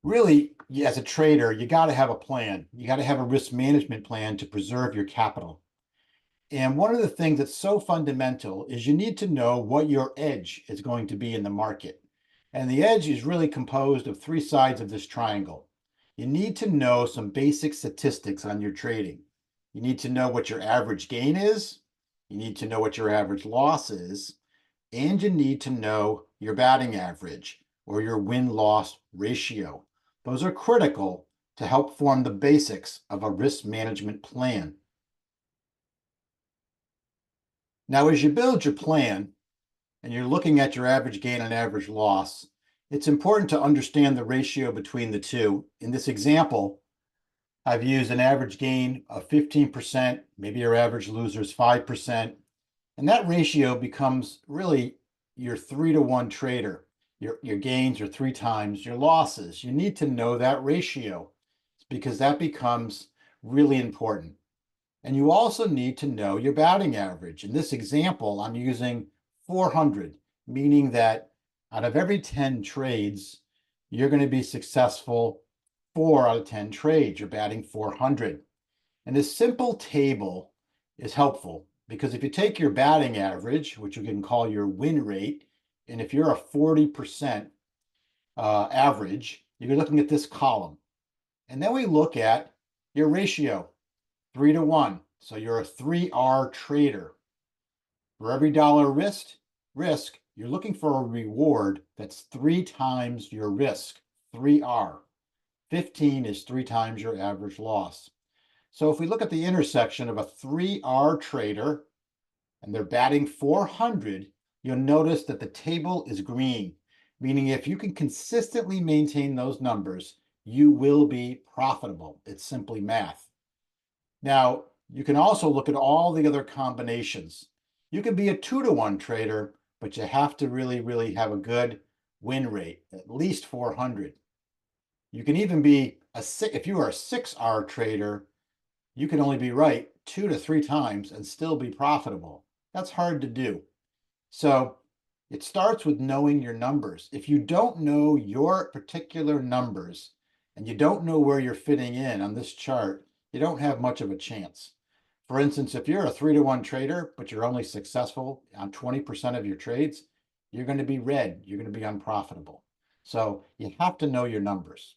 Really, as a trader, you got to have a plan. You got to have a risk management plan to preserve your capital. And one of the things that's so fundamental is you need to know what your edge is going to be in the market. And the edge is really composed of three sides of this triangle. You need to know some basic statistics on your trading. You need to know what your average gain is. You need to know what your average loss is. And you need to know your batting average or your win-loss ratio. Those are critical to help form the basics of a risk management plan. Now, as you build your plan and you're looking at your average gain and average loss, it's important to understand the ratio between the two. In this example, I've used an average gain of 15%, maybe your average loser is 5%, and that ratio becomes really your 3-to-1 trader. Your gains are 3 times your losses. You need to know that ratio because that becomes really important. And you also need to know your batting average. In this example, I'm using 400, meaning that out of every 10 trades, you're going to be successful 4 out of 10 trades. You're batting 400. And this simple table is helpful because if you take your batting average, which you can call your win rate, and if you're a 40% average, you're looking at this column. And then we look at your ratio, 3-to-1. So you're a 3R trader. For every dollar risk, you're looking for a reward that's 3 times your risk, 3R. 15 is 3 times your average loss. So if we look at the intersection of a 3R trader and they're batting 400, you'll notice that the table is green, meaning if you can consistently maintain those numbers, you will be profitable. It's simply math. Now, you can also look at all the other combinations. You can be a 2-to-1 trader, but you have to really have a good win rate, at least 400. You can even be if you are a 6R trader, you can only be right 2 to 3 times and still be profitable. That's hard to do. So it starts with knowing your numbers. If you don't know your particular numbers and you don't know where you're fitting in on this chart, you don't have much of a chance. For instance, if you're a 3-to-1 trader, but you're only successful on 20% of your trades, you're going to be red. You're going to be unprofitable. So you have to know your numbers.